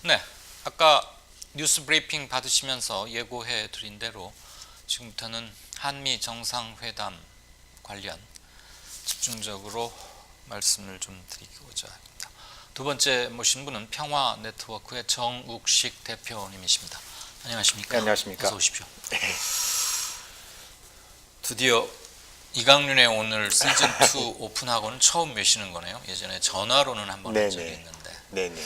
네, 아까 뉴스 브리핑 받으시면서 예고해 드린 대로 지금부터는 한미 정상회담 관련 집중적으로 말씀을 좀 드리고자 합니다. 두 번째 모신 분은 평화네트워크의 정욱식 대표님이십니다. 안녕하십니까? 네, 안녕하십니까? 어서 오십시오. 네. 드디어 이강윤의 오늘 시즌2 오픈하고는 처음 외시는 거네요. 예전에 전화로는 한번 한 적이 있는데. 네네.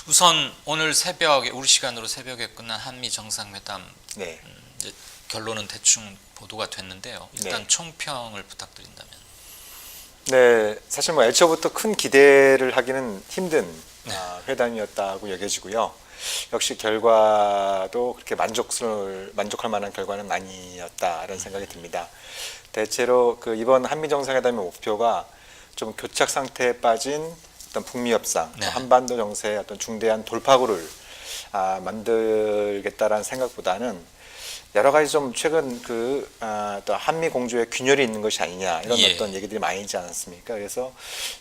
우선 오늘 새벽에 우리 시간으로 새벽에 끝난 한미 정상회담 네. 이제 결론은 대충 보도가 됐는데요. 일단 네. 총평을 부탁드린다면. 네, 사실 뭐 애초부터 큰 기대를 하기는 힘든 네. 회담이었다고 여겨지고요. 역시 결과도 그렇게 만족할 만한 결과는 아니었다라는 생각이 듭니다. 대체로 그 이번 한미 정상회담의 목표가 좀 교착 상태에 빠진 어떤 북미 협상, 네. 한반도 정세의 어떤 중대한 돌파구를 만들겠다라는 생각보다는 여러 가지 좀 최근 또 한미 공조에 균열이 있는 것이 아니냐 이런 예. 어떤 얘기들이 많이 있지 않았습니까? 그래서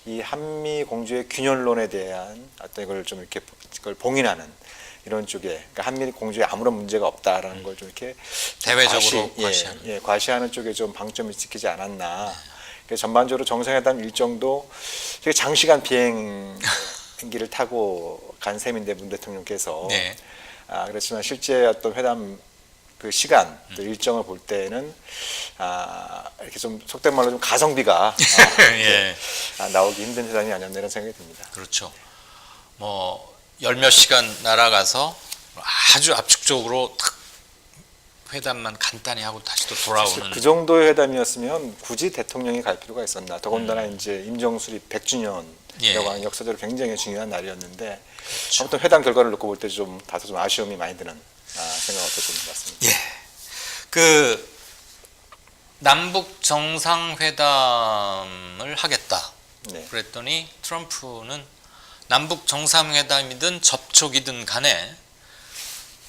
이 한미 공조의 균열론에 대한 어떤 이걸 좀 이렇게 그걸 봉인하는 이런 쪽에 그러니까 한미 공조에 아무런 문제가 없다라는 걸 좀 이렇게 대외적으로 과시하는. 과시하는 쪽에 좀 방점이 찍히지 않았나. 그래서 전반적으로 정상회담 일정도 되게 장시간 비행기를 타고 간 셈인데 문 대통령께서 네. 그렇지만 실제 어떤 회담 그 시간 또 일정을 볼 때는 이렇게 좀 속된 말로 좀 가성비가 예. 나오기 힘든 회담이 아니었나 이런 생각이 듭니다. 그렇죠. 뭐 열몇 시간 날아가서 아주 압축적으로 탁 회담만 간단히 하고 다시 또 돌아오는. 그 정도의 회담이었으면 굳이 대통령이 갈 필요가 있었나. 더군다나 이제 임정수립 100주년이라고 예. 하는 역사적으로 굉장히 중요한 날이었는데 그렇죠. 아무튼 회담 결과를 놓고 볼 때 좀 다소 좀 아쉬움이 많이 드는 생각을 갖고 있는 것 같습니다. 예. 그 남북 정상회담을 하겠다. 네. 그랬더니 트럼프는 남북 정상회담이든 접촉이든 간에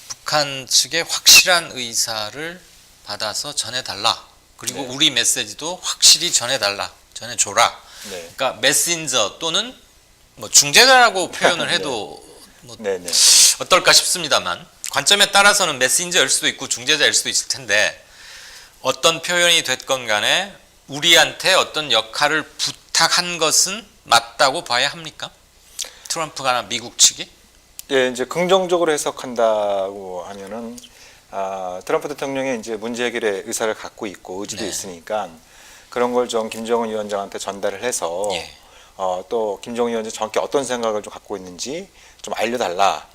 북한 측의 확실한 의사를 받아서 전해달라. 그리고 네. 우리 메시지도 확실히 전해달라. 전해줘라. 네. 그러니까 메신저 또는 뭐 중재자라고 표현을 해도 뭐 네, 네. 어떨까 싶습니다만 관점에 따라서는 메신저일 수도 있고 중재자일 수도 있을 텐데 어떤 표현이 됐건 간에 우리한테 어떤 역할을 부탁한 것은 맞다고 봐야 합니까? 트럼프가 미국 측이? 예, 이제 긍정적으로 해석한다고 하면은 트럼프 대통령이 이제 문제 해결의 의사를 갖고 있고 의지도 네. 있으니까 그런 걸 좀 김정은 위원장한테 전달을 해서 예. 또 김정은 위원장 정확히 어떤 생각을 좀 갖고 있는지 좀 알려달라.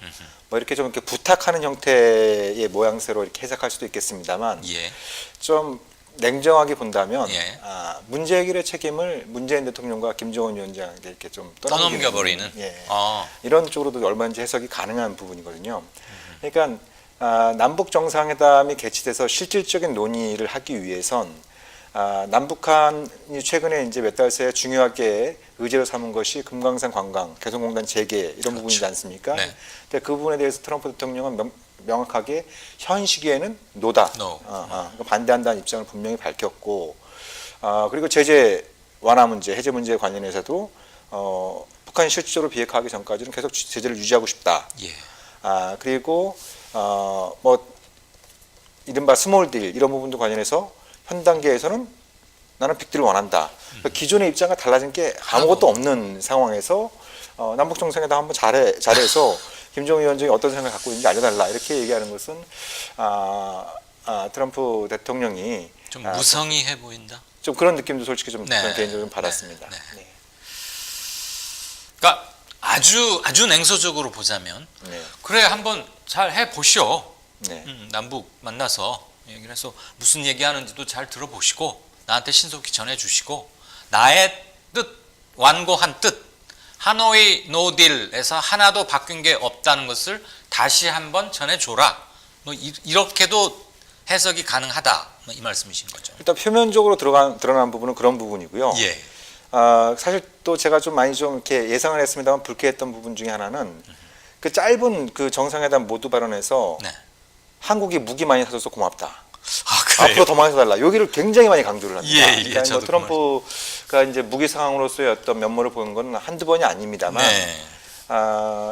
뭐 이렇게 좀 이렇게 부탁하는 형태의 모양새로 이렇게 해석할 수도 있겠습니다만 예. 좀 냉정하게 본다면 예. 문제 해결의 책임을 문재인 대통령과 김정은 위원장에게 이렇게 좀 떠넘겨버리는. 예. 아, 이런 쪽으로도 얼마든지 해석이 가능한 부분이거든요. 그러니까 남북 정상회담이 개최돼서 실질적인 논의를 하기 위해선 남북한이 최근에 이제 몇 달 새에 중요하게 의제로 삼은 것이 금강산 관광, 개성공단 재개 이런 그렇죠. 부분이지 않습니까? 네. 근데 그 부분에 대해서 트럼프 대통령은 명확하게 현 시기에는 노다. No. 그러니까 반대한다는 입장을 분명히 밝혔고, 그리고 제재 완화 문제, 해제 문제에 관련해서도 북한이 실질적으로 비핵화하기 전까지는 계속 제재를 유지하고 싶다. 예. 그리고 뭐 이른바 스몰 딜 이런 부분도 관련해서 현 단계에서는 나는 빅딜을 원한다. 그러니까 기존의 입장과 달라진 게 아무것도 없는 상황에서 남북 정상회담 한번 잘해서 김정은 위원장이 어떤 생각을 갖고 있는지 알려달라 이렇게 얘기하는 것은 트럼프 대통령이 좀 무성의해 보인다. 좀 그런 느낌도 솔직히 좀 네. 저는 개인적으로 좀 받았습니다. 네. 네. 그러니까 아주 냉소적으로 보자면 네. 그래 한번 잘 해보시오. 네. 남북 만나서 얘기를 해서 무슨 얘기하는지도 잘 들어보시고 나한테 신속히 전해주시고 나의 뜻, 완고한 뜻 하노이 노딜에서 하나도 바뀐 게 없다는 것을 다시 한번 전해줘라. 뭐 이렇게도 해석이 가능하다. 뭐 이 말씀이신 거죠. 일단 표면적으로 드러난 부분은 그런 부분이고요. 예. 사실 또 제가 좀 많이 좀 이렇게 예상을 했습니다만 불쾌했던 부분 중에 하나는 그 짧은 그 정상회담 모두 발언에서 네. 한국이 무기 많이 사줘서 고맙다. 그래요? 앞으로 더 많이 사달라. 여기를 굉장히 많이 강조를 합니다. 예, 그러니까 뭐 저도 트럼프가 이제 무기 상황으로서의 어떤 면모를 보는 건 한두 번이 아닙니다만 네.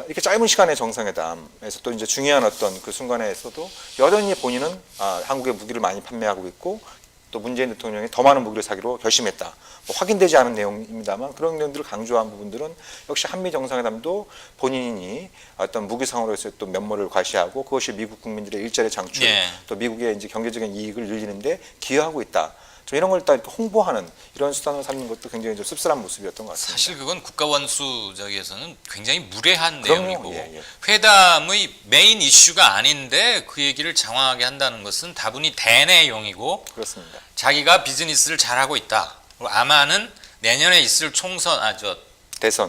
이렇게 짧은 시간의 정상회담에서 또 이제 중요한 어떤 그 순간에서도 여전히 본인은 한국에 무기를 많이 판매하고 있고 또 문재인 대통령이 더 많은 무기를 사기로 결심했다. 뭐 확인되지 않은 내용입니다만 그런 내용들을 강조한 부분들은 역시 한미 정상회담도 본인이 어떤 무기 상으로서의 또 면모를 과시하고 그것이 미국 국민들의 일자리 창출, 또 미국의 이제 경제적인 이익을 늘리는데 기여하고 있다. 좀 이런 걸 딱 이렇게 홍보하는 이런 수단을 삼는 것도 굉장히 좀 씁쓸한 모습이었던 것 같습니다. 사실 그건 국가 원수적에서는 굉장히 무례한 그럼요. 내용이고 예. 회담의 메인 이슈가 아닌데 그 얘기를 장황하게 한다는 것은 다분히 대내용이고 그렇습니다. 자기가 비즈니스를 잘하고 있다. 그리고 아마는 내년에 있을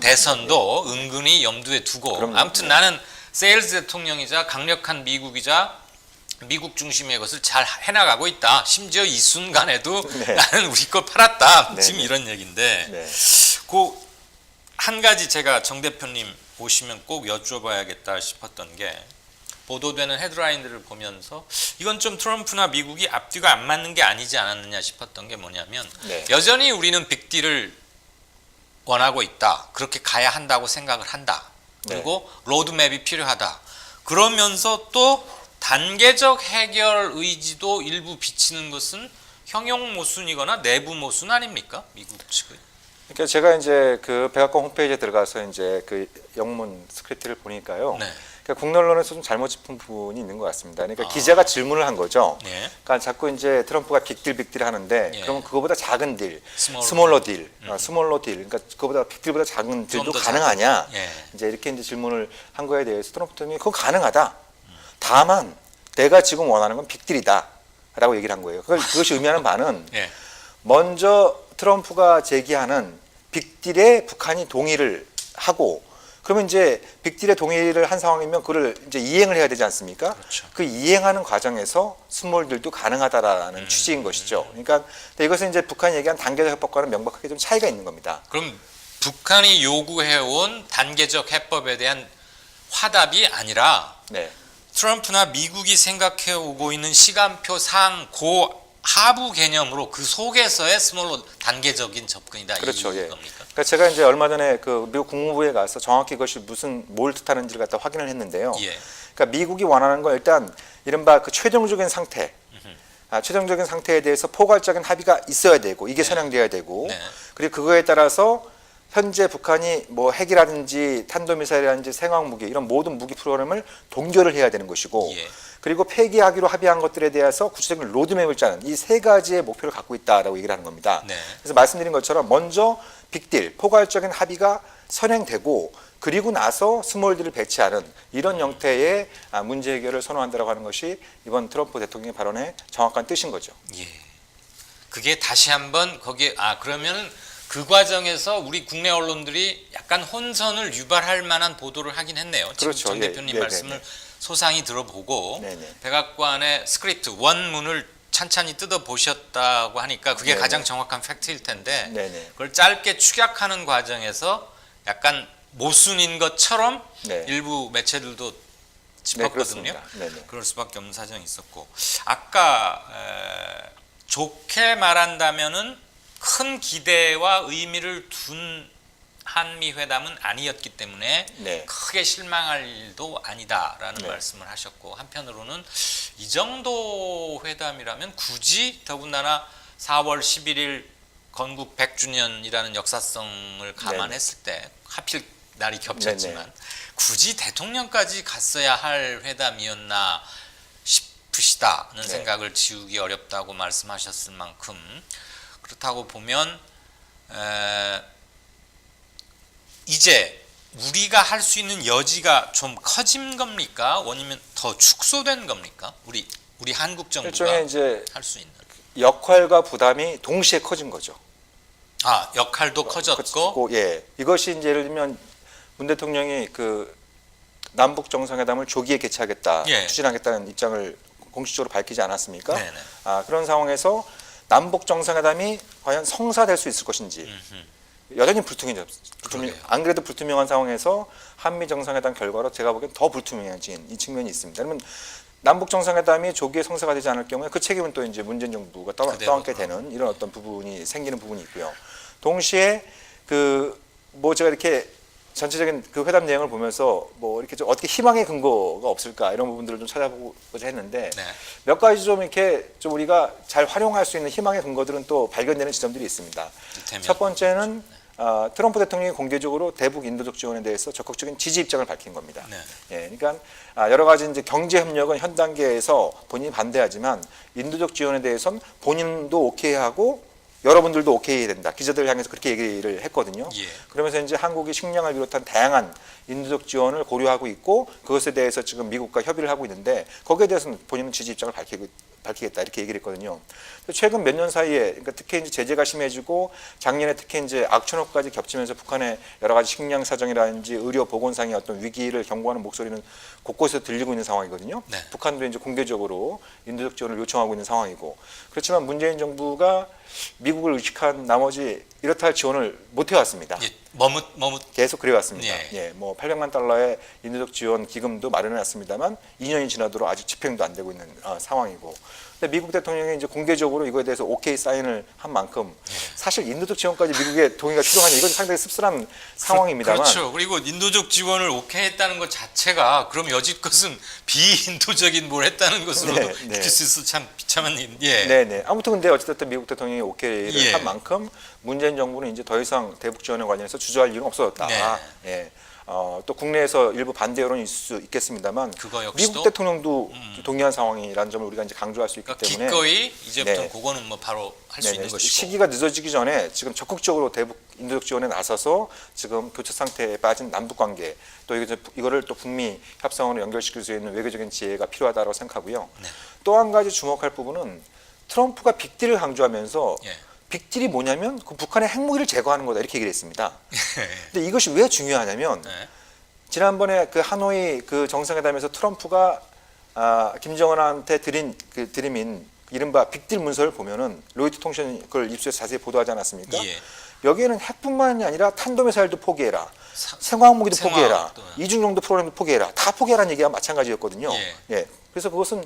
대선도 은근히 염두에 두고 그럼요. 아무튼 나는 세일즈 대통령이자 강력한 미국이자 미국 중심의 것을 잘 해나가고 있다. 심지어 이 순간에도 나는 우리 걸 팔았다. 지금 이런 얘기인데 그 한 가지 제가 정 대표님 오시면 꼭 여쭤봐야겠다 싶었던 게 보도되는 헤드라인들을 보면서 이건 좀 트럼프나 미국이 앞뒤가 안 맞는 게 아니지 않았느냐 싶었던 게 뭐냐면 여전히 우리는 빅딜을 원하고 있다. 그렇게 가야 한다고 생각을 한다. 그리고 로드맵이 필요하다. 그러면서 또 단계적 해결 의지도 일부 비치는 것은 형용 모순이거나 내부 모순 아닙니까? 미국 측의. 그러니까 제가 이제 그 백악관 홈페이지에 들어가서 이제 그 영문 스크립트를 보니까요. 그러니까 국내 언론에서 좀 잘못 짚은 부분이 있는 것 같습니다. 그러니까 기자가 질문을 한 거죠. 그러니까 자꾸 이제 트럼프가 빅딜 하는데 그러면 그거보다 작은 딜, 스몰러 딜. 그러니까 그거보다 빅딜보다 작은 딜도 가능하냐? 이제 이렇게 이제 질문을 한 거에 대해서 트럼프 대통령이 그건 가능하다. 다만 내가 지금 원하는 건 빅딜이다라고 얘기를 한 거예요. 그것이 의미하는 바는 먼저 트럼프가 제기하는 빅딜에 북한이 동의를 하고 그러면 이제 빅딜에 동의를 한 상황이면 그걸 이제 이행을 해야 되지 않습니까? 그 이행하는 과정에서 스몰딜도 가능하다라는 취지인 것이죠. 그러니까 이것은 이제 북한이 얘기한 단계적 해법과는 명백하게 좀 차이가 있는 겁니다. 그럼 북한이 요구해온 단계적 해법에 대한 화답이 아니라 트럼프나 미국이 생각해 오고 있는 시간표상 하부 개념으로 그 속에서의 스몰로 단계적인 접근이다. 그렇죠. 이 겁니까? 그러니까 제가 이제 얼마 전에 그 미국 국무부에 가서 정확히 그것이 뭘 뜻하는지를 갖다 확인을 했는데요. 그러니까 미국이 원하는 건 일단 이른바 그 최종적인 상태, 최종적인 상태에 대해서 포괄적인 합의가 있어야 되고 이게 선양돼야 되고 그리고 그거에 따라서 현재 북한이 뭐 핵이라든지 탄도미사일이라든지 생화학무기 이런 모든 무기 프로그램을 동결을 해야 되는 것이고 그리고 폐기하기로 합의한 것들에 대해서 구체적인 로드맵을 짜는 이 세 가지의 목표를 갖고 있다라고 얘기를 하는 겁니다. 그래서 말씀드린 것처럼 먼저 빅딜, 포괄적인 합의가 선행되고 그리고 나서 스몰딜을 배치하는 이런 형태의 문제 해결을 선호한다라고 하는 것이 이번 트럼프 대통령의 발언의 정확한 뜻인 거죠. 그게 다시 한번 거기에 그러면 그 과정에서 우리 국내 언론들이 약간 혼선을 유발할 만한 보도를 하긴 했네요. 지금 정 대표님 말씀을 소상히 들어보고 백악관의 스크립트 원문을 찬찬히 뜯어보셨다고 하니까 그게 가장 정확한 팩트일 텐데 그걸 짧게 축약하는 과정에서 약간 모순인 것처럼 일부 매체들도 짚었거든요. 그럴 수밖에 없는 사정이 있었고 아까 좋게 말한다면은 큰 기대와 의미를 둔 한미 회담은 아니었기 때문에 크게 실망할 일도 아니다라는 말씀을 하셨고 한편으로는 이 정도 회담이라면 굳이 더군다나 4월 11일 건국 100주년이라는 역사성을 감안했을 때 하필 날이 겹쳤지만 굳이 대통령까지 갔어야 할 회담이었나 싶으시다는 생각을 지우기 어렵다고 말씀하셨을 만큼 그렇다고 보면 이제 우리가 할 수 있는 여지가 좀 커진 겁니까? 아니면 더 축소된 겁니까? 우리 한국 정부가 일종의 이제 할 수 있는 역할과 부담이 동시에 커진 거죠. 역할도 커졌고 이것이 이제 예를 들면 문 대통령이 그 남북 정상회담을 조기에 개최하겠다, 추진하겠다는 입장을 공식적으로 밝히지 않았습니까? 그런 상황에서 남북 정상회담이 과연 성사될 수 있을 것인지 여전히 불투명해졌. 안 그래도 불투명한 상황에서 한미 정상회담 결과로 제가 보기엔 더 불투명해진 이 측면이 있습니다. 그러면 남북 정상회담이 조기에 성사가 되지 않을 경우에 그 책임은 또 이제 문재인 정부가 떠안게 되는 이런 어떤 부분이 생기는 부분이 있고요. 동시에 그 뭐 제가 이렇게 전체적인 그 회담 내용을 보면서 뭐 이렇게 좀 어떻게 희망의 근거가 없을까 이런 부분들을 좀 찾아보고자 했는데 네. 몇 가지 좀 이렇게 좀 우리가 잘 활용할 수 있는 희망의 근거들은 또 발견되는 지점들이 있습니다. 이를테면 첫 번째는 트럼프 대통령이 공개적으로 대북 인도적 지원에 대해서 적극적인 지지 입장을 밝힌 겁니다. 네. 예, 그러니까 여러 가지 이제 경제 협력은 현 단계에서 본인이 반대하지만 인도적 지원에 대해서는 본인도 오케이하고 여러분들도 오케이 된다. 기자들 향해서 그렇게 얘기를 했거든요. 예. 그러면서 이제 한국이 식량을 비롯한 다양한 인도적 지원을 고려하고 있고 그것에 대해서 지금 미국과 협의를 하고 있는데 거기에 대해서는 본인은 지지 입장을 밝히겠다 이렇게 얘기를 했거든요. 최근 몇 년 사이에 그러니까 특히 이제 제재가 심해지고 작년에 특히 이제 악천후까지 겹치면서 북한의 여러 가지 식량 사정이라든지 의료 보건상의 어떤 위기를 경고하는 목소리는 곳곳에서 들리고 있는 상황이거든요. 네. 북한도 이제 공개적으로 인도적 지원을 요청하고 있는 상황이고 그렇지만 문재인 정부가 미국을 의식한 나머지 이렇다 할 지원을 못 해왔습니다. 예, 머뭇 계속 그래왔습니다. 예. 예, 뭐 800만 달러의 인도적 지원 기금도 마련해놨습니다만 2년이 지나도록 아직 집행도 안 되고 있는 상황이고. 근데 미국 대통령이 이제 공개적으로 이거에 대해서 오케이 사인을 한 만큼 사실 인도적 지원까지 미국의 동의가 필요하냐 이건 상당히 씁쓸한 상황입니다만. 그렇죠. 그리고 인도적 지원을 오케이 했다는 것 자체가 그럼 여지껏은 비인도적인 뭘 했다는 것으로도 네, 네. 느낄 수 있어 참 비참한 일. 예. 네네. 아무튼 근데 어쨌든 미국 대통령이 오케이를 예. 한 만큼 문재인 정부는 이제 더 이상 대북 지원에 관련해서 주저할 이유는 없어졌다. 네. 예. 또 국내에서 일부 반대 여론이 있을 수 있겠습니다만 그거 역시도 미국 대통령도 동의한 상황이라는 점을 우리가 이제 강조할 수 있기 그러니까 때문에 기꺼이 이제부터 네. 그거는 뭐 바로 할 수 네네. 있는 것이고. 시기가 늦어지기 전에 지금 적극적으로 대북 인도적 지원에 나서서 지금 교차 상태에 빠진 남북 관계 또 이거를 또 북미 협상으로 연결시킬 수 있는 외교적인 지혜가 필요하다고 생각하고요. 네. 또 한 가지 주목할 부분은 트럼프가 빅딜을 강조하면서 예. 빅딜이 뭐냐면 그 북한의 핵무기를 제거하는 거다 이렇게 얘기를 했습니다. 근데 이것이 왜 중요하냐면 네. 지난번에 그 하노이 그 정상회담에서 트럼프가 김정은한테 드린 그 드림인 이른바 빅딜 문서를 보면은 로이터 통신이 그걸 입수해서 자세히 보도하지 않았습니까? 예. 여기에는 핵뿐만이 아니라 탄도미사일도 포기해라, 사- 생화학무기도 생화학 포기해라, 또. 이중용도 프로그램도 포기해라, 다 포기하라는 얘기가 마찬가지였거든요. 예. 예. 그래서 그것은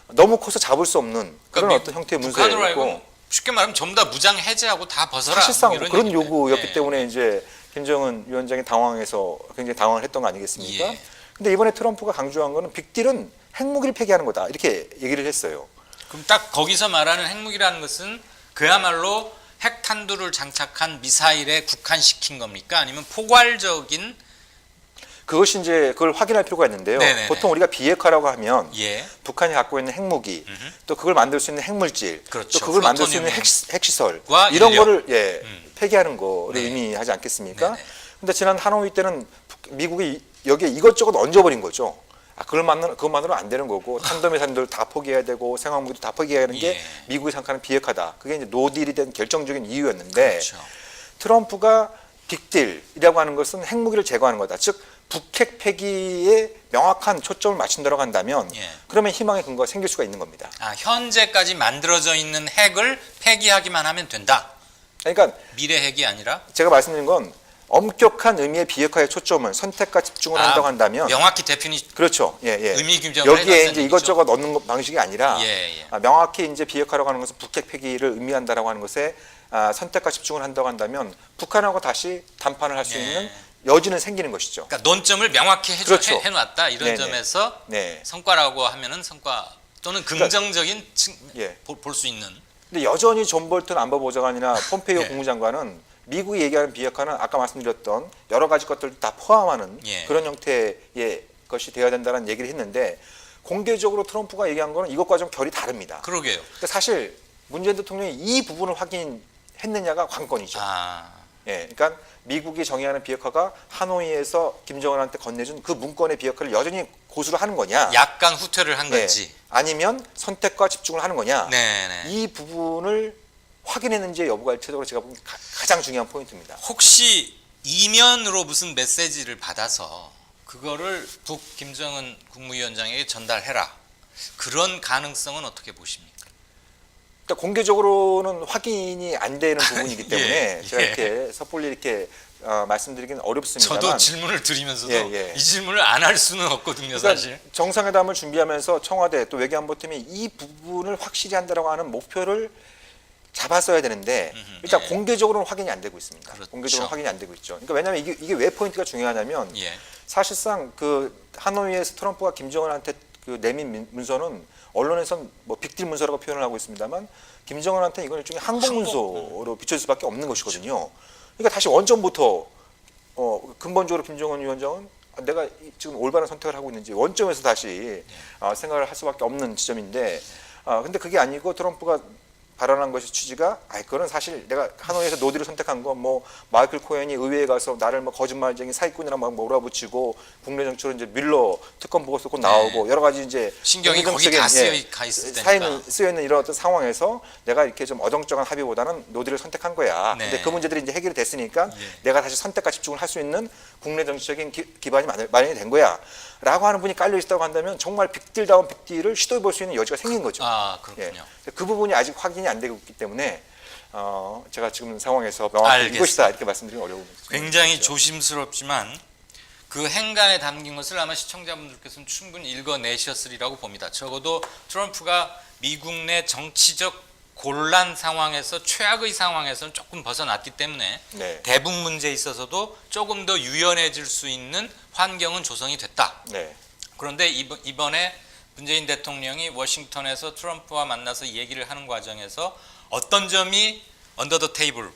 너무 커서 잡을 수 없는 그런 그러니까 어떤 형태의 북한으로 문서였고 알고 쉽게 말하면 전부 다 무장 해제하고 다 벗어라. 사실상 뭐 이런 그런 얘기인데. 요구였기 예. 때문에 이제 김정은 위원장이 당황해서 굉장히 당황을 했던 거 아니겠습니까? 예. 근데 이번에 트럼프가 강조한 거는 빅딜은 핵무기를 폐기하는 거다 이렇게 얘기를 했어요. 그럼 딱 거기서 말하는 핵무기라는 것은 그야말로 핵탄두를 장착한 미사일에 국한시킨 겁니까? 아니면 포괄적인 그것이 이제 그걸 확인할 필요가 있는데요. 네네네. 보통 우리가 비핵화라고 하면 예. 북한이 갖고 있는 핵무기, 또 그걸 만들 수 있는 핵물질, 그렇죠. 또 그걸 만들 수 있는 플루토늄 핵시설 과 이런 인력. 거를 폐기하는 거를 네. 의미하지 않겠습니까? 네네. 근데 지난 하노이 때는 미국이 여기에 이것저것 얹어버린 거죠. 그것만으로는 안 되는 거고 탄도미사일들 다 포기해야 되고 생화무기도 다 포기해야 하는 게 예. 미국이 생각하는 비핵화다. 그게 이제 노딜이 된 결정적인 이유였는데 그렇죠. 트럼프가 빅딜이라고 하는 것은 핵무기를 제거하는 거다. 즉 북핵 폐기에 명확한 초점을 맞춘다고 한다면 예. 그러면 희망의 근거가 생길 수가 있는 겁니다. 현재까지 만들어져 있는 핵을 폐기하기만 하면 된다. 그러니까 미래 핵이 아니라 제가 말씀드린 건 엄격한 의미의 비핵화의 초점을 선택과 집중을 한다고 한다면 명확히 대표니 그렇죠. 예, 예. 의미 규정을 여기에 해놨다는 이제 얘기죠. 이것저것 넣는 방식이 아니라 예, 예. 명확히 이제 비핵화라고 하는 것은 북핵 폐기를 의미한다라고 하는 것에 선택과 집중을 한다고 한다면 북한하고 다시 담판을 할 수 예. 있는 여지는 생기는 것이죠. 그러니까 논점을 명확히 그렇죠. 해놨다 이런 네네. 점에서 네. 성과라고 하면은 성과 또는 긍정적인 예. 볼 수 있는 근데 여전히 존 볼튼 안보보좌관이나 폼페이오 예. 국무장관은 미국이 얘기하는 비핵화는 아까 말씀드렸던 여러 가지 것들을 다 포함하는 예. 그런 형태의 것이 되어야 된다는 얘기를 했는데 공개적으로 트럼프가 얘기한 거는 이것과 좀 결이 다릅니다. 그러게요. 근데 사실 문재인 대통령이 이 부분을 확인했느냐가 관건이죠. 예, 그러니까 미국이 정의하는 비핵화가 하노이에서 김정은한테 건네준 그 문건의 비핵화를 여전히 고수를 하는 거냐? 약간 후퇴를 한 예, 건지. 아니면 선택과 집중을 하는 거냐? 네네. 이 부분을 확인했는지의 여부가 일차적으로 제가 보기엔 가장 중요한 포인트입니다. 혹시 이면으로 무슨 메시지를 받아서 그거를 북 김정은 국무위원장에게 전달해라. 그런 가능성은 어떻게 보십니까? 그러니까 공개적으로는 확인이 안 되는 부분이기 때문에 예, 제가 예. 이렇게 섣불리 이렇게 말씀드리기는 어렵습니다만 저도 질문을 드리면서도 예, 예. 이 질문을 안 할 수는 없거든요, 그러니까 사실. 정상회담을 준비하면서 청와대 또 외교안보팀이 이 부분을 확실히 한다라고 하는 목표를 잡았어야 되는데 일단 예. 공개적으로는 확인이 안 되고 있습니다. 그렇죠. 공개적으로 확인이 안 되고 있죠. 그러니까 왜냐하면 이게 왜 포인트가 중요하냐면 예. 사실상 그 하노이에서 트럼프가 김정은한테 그 내민 문서는 언론에선 뭐 빅딜 문서라고 표현을 하고 있습니다만 김정은한테 이건 일종의 항복 문서로 비춰질 수밖에 없는 것이거든요. 그러니까 다시 원점부터 근본적으로 김정은 위원장은 내가 지금 올바른 선택을 하고 있는지 원점에서 다시 생각을 할 수밖에 없는 지점인데 근데 그게 아니고 트럼프가 발언한 것이 취지가 그거는 사실 내가 하노이에서 노딜을 선택한 건 뭐 마이클 코헨이 의회에 가서 나를 뭐 거짓말쟁이 사기꾼이랑 막 몰아붙이고 국내 정치로 이제 뮬러 특검 보고서 곧 나오고 여러 가지 이제 신경이 거기 다 가 있을 테니까 쓰여 있는 이런 어떤 상황에서 내가 이렇게 좀 어정쩡한 합의보다는 노딜을 선택한 거야. 네. 근데 그 문제들이 이제 해결이 됐으니까 내가 다시 선택과 집중을 할 수 있는 국내 정치적인 기반이 마련이 된 거야.라고 하는 분이 깔려 있다고 한다면 정말 빅딜다운 빅딜을 시도해 볼 수 있는 여지가 생긴 거죠. 그렇군요. 그 부분이 아직 확인이 안 되고 있기 때문에 제가 지금 상황에서 명확히 이것이다 이렇게 말씀드리기 어려운 굉장히 조심스럽지만 그 행간에 담긴 것을 아마 시청자분들께서는 충분히 읽어내셨으리라고 봅니다. 적어도 트럼프가 미국 내 정치적 곤란 상황에서 최악의 상황에서는 조금 벗어났기 때문에 네. 대북 문제에 있어서도 조금 더 유연해질 수 있는 환경은 조성이 됐다. 네. 그런데 이번에 문재인 대통령이 워싱턴에서 트럼프와 만나서 얘기를 하는 과정에서 어떤 점이 언더 더 테이블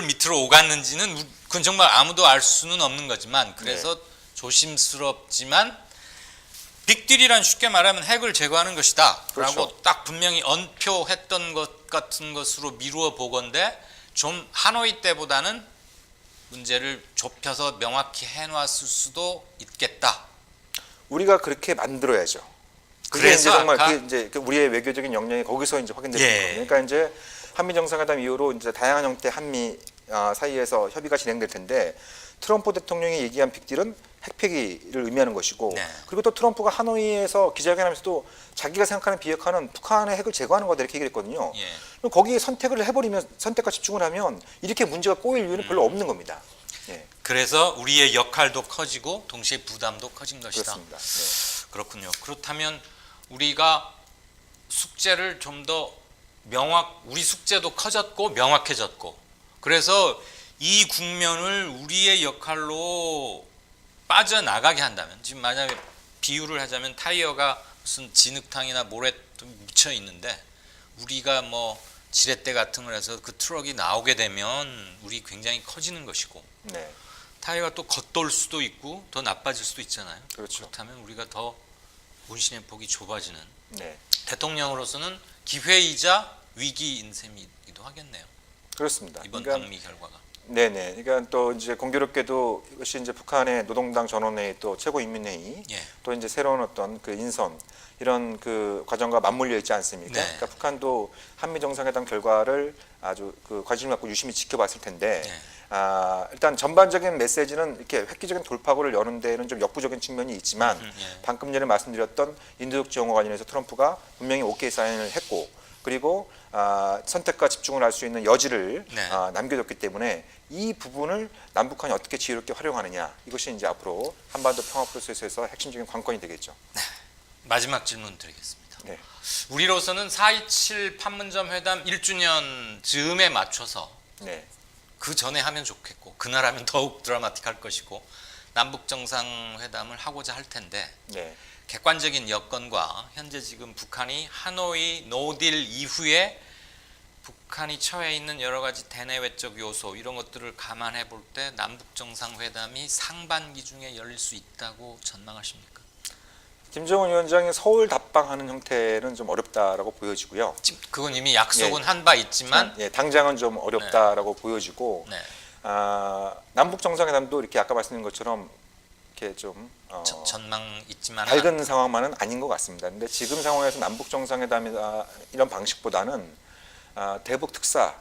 밑으로 오갔는지는 그건 정말 아무도 알 수는 없는 거지만 그래서 조심스럽지만 빅딜이란 쉽게 말하면 핵을 제거하는 것이다 그렇죠. 라고 딱 분명히 언표했던 것 같은 것으로 미루어 보건대 좀 하노이 때보다는 문제를 좁혀서 명확히 해놨을 수도 있겠다. 우리가 그렇게 만들어야죠. 그게 그래서 이제 정말 아까 그게 이제 우리의 외교적인 역량이 거기서 이제 확인되는 예. 거예요. 그러니까 이제 한미 정상회담 이후로 이제 다양한 형태 한미 사이에서 협의가 진행될 텐데 트럼프 대통령이 얘기한 빅딜은 핵폐기를 의미하는 것이고 네. 그리고 또 트럼프가 하노이에서 기자회견하면서도 자기가 생각하는 비핵화는 북한의 핵을 제거하는 거다 이렇게 얘기를 했거든요. 예. 그럼 거기에 선택을 해버리면 선택과 집중을 하면 이렇게 문제가 꼬일 이유는 별로 없는 겁니다. 예, 그래서 우리의 역할도 커지고 동시에 부담도 커진 것이다. 그렇습니다. 네. 그렇군요. 그렇다면 우리가 숙제를 좀 더 우리 숙제도 커졌고 명확해졌고 그래서 이 국면을 우리의 역할로 빠져나가게 한다면 지금 만약에 비유를 하자면 타이어가 무슨 진흙탕이나 모래 묻혀 있는데 우리가 뭐 지렛대 같은 걸 해서 그 트럭이 나오게 되면 우리 굉장히 커지는 것이고 네. 타이어가 또 겉돌 수도 있고 더 나빠질 수도 있잖아요. 그렇죠. 그렇다면 우리가 더 문신의 폭이 좁아지는 네. 대통령으로서는 기회이자 위기인 셈이기도 하겠네요. 그렇습니다. 이번 그러니까 방미 결과가. 네네. 그러니까 또 이제 공교롭게도 이것이 이제 북한의 노동당 전원회의 또 최고인민회의 예. 또 이제 새로운 어떤 그 인선 이런 그 과정과 맞물려 있지 않습니까? 네. 그러니까 북한도 한미 정상회담 결과를 아주 그 관심을 갖고 유심히 지켜봤을 텐데 네. 일단 전반적인 메시지는 이렇게 획기적인 돌파구를 여는 데는 좀 역부족인 측면이 있지만 예. 방금 전에 말씀드렸던 인도적 지원과 관련해서 트럼프가 분명히 오케이 사인을 했고 그리고 선택과 집중을 할 수 있는 여지를 네. 남겨줬기 때문에 이 부분을 남북한이 어떻게 지혜롭게 활용하느냐 이것이 이제 앞으로 한반도 평화 프로세스에서 핵심적인 관건이 되겠죠. 마지막 질문 드리겠습니다. 네. 우리로서는 4.27 판문점 회담 1주년 즈음에 맞춰서 네. 그 전에 하면 좋겠고 그날 하면 더욱 드라마틱할 것이고 남북 정상회담을 하고자 할 텐데 네. 객관적인 여건과 현재 지금 북한이 하노이 노딜 이후에 북한이 처해 있는 여러 가지 대내외적 요소 이런 것들을 감안해 볼 때 남북 정상회담이 상반기 중에 열릴 수 있다고 전망하십니까? 김정은 위원장이 서울 답방하는 형태는 좀 어렵다라고 보여지고요. 지금 그건 이미 약속은 예. 한 바 있지만 당장은 좀 어렵다라고 보여지고 네. 남북 정상회담도 이렇게 아까 말씀드린 것처럼 이렇게 좀 전망 있지만 밝은 상황만은 아닌 것 같습니다. 근데 지금 상황에서 남북 정상회담이나 이런 방식보다는 대북 특사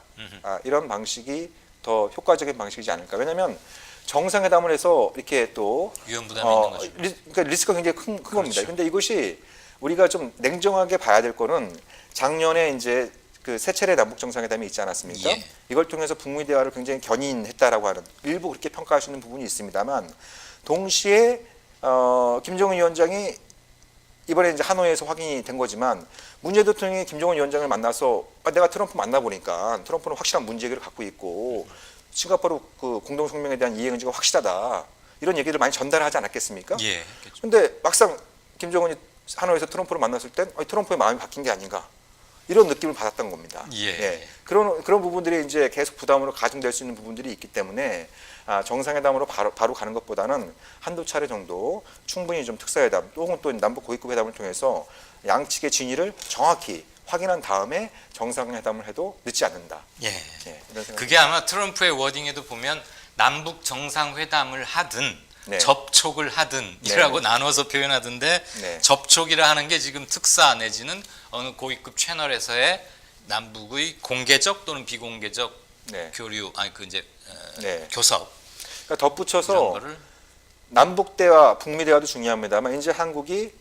이런 방식이 더 효과적인 방식이지 않을까. 왜냐하면 정상회담을 해서 이렇게 또 위험 부담이 있는 거죠. 그러니까 리스크가 굉장히 큰 겁니다. 그렇죠. 근데 이것이 우리가 좀 냉정하게 봐야 될 거는 작년에 이제 그 세 차례 남북 정상회담이 있지 않았습니까? 예. 이걸 통해서 북미 대화를 굉장히 견인했다라고 하는 일부 그렇게 평가하시는 부분이 있습니다만 동시에 김정은 위원장이 이번에 이제 하노이에서 확인이 된 거지만 문재인 대통령이 김정은 위원장을 만나서 내가 트럼프 만나보니까 트럼프는 확실한 문제제기를 갖고 있고 싱가포르 그 공동성명에 대한 이해 의지가 확실하다. 이런 얘기를 많이 전달하지 않았겠습니까? 예. 근데 막상 김정은이 하노이에서 트럼프를 만났을 땐 트럼프의 마음이 바뀐 게 아닌가. 이런 느낌을 받았던 겁니다. 예. 그런 부분들이 이제 계속 부담으로 가중될 수 있는 부분들이 있기 때문에 정상회담으로 바로 가는 것보다는 한두 차례 정도 충분히 좀 특사회담 혹은 또 남북 고위급 회담을 통해서 양측의 진위를 정확히 확인한 다음에 정상회담을 해도 늦지 않는다. 예. 이런 생각이 그게 아마 트럼프의 워딩에도 보면 남북 정상회담을 하든 네. 접촉을 하든 이라고 나눠서 표현하던데 네. 접촉이라 하는 게 지금 특사 내지는 어느 고위급 채널에서의 남북의 공개적 또는 비공개적 네. 교류 그 이제 네. 교섭 그러니까 덧붙여서 이런 거를 남북 대화, 북미 대화도 중요합니다만 이제 한국이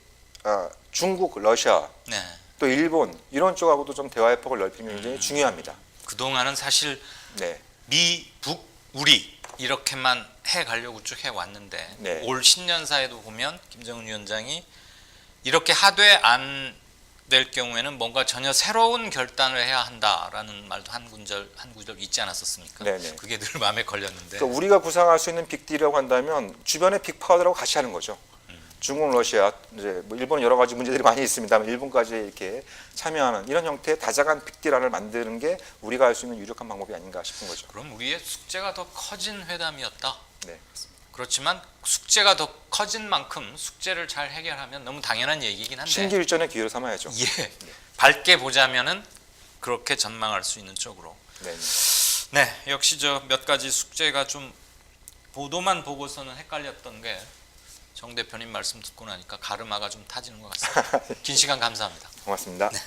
중국, 러시아, 네. 또 일본 이런 쪽하고도 좀 대화의 폭을 넓히는 게 굉장히 중요합니다. 그동안은 사실 네. 미, 북, 우리 이렇게만 해 가려고 쭉 해왔는데 네. 올 신년사에도 보면 김정은 위원장이 이렇게 하되 안 될 경우에는 뭔가 전혀 새로운 결단을 해야 한다라는 말도 한 구절 있지 않았었습니까? 네네. 그게 늘 마음에 걸렸는데 그러니까 우리가 구상할 수 있는 빅딜이라고 한다면 주변의 빅파워들하고 같이 하는 거죠. 중국, 러시아, 이제 뭐 일본 여러 가지 문제들이 많이 있습니다만 일본까지 이렇게 참여하는 이런 형태의 다자간 빅딜안을 만드는 게 우리가 할 수 있는 유력한 방법이 아닌가 싶은 거죠. 그럼 우리의 숙제가 더 커진 회담이었다. 네. 그렇지만 숙제가 더 커진 만큼 숙제를 잘 해결하면 너무 당연한 얘기긴 한데 신기일전의 기회로 삼아야죠. 예, 밝게 보자면은 그렇게 전망할 수 있는 쪽으로. 네. 네, 역시 저 몇 가지 숙제가 좀 보도만 보고서는 헷갈렸던 게 정 대표님 말씀 듣고 나니까 가르마가 좀 타지는 것 같습니다. 긴 시간 감사합니다. 고맙습니다. 네.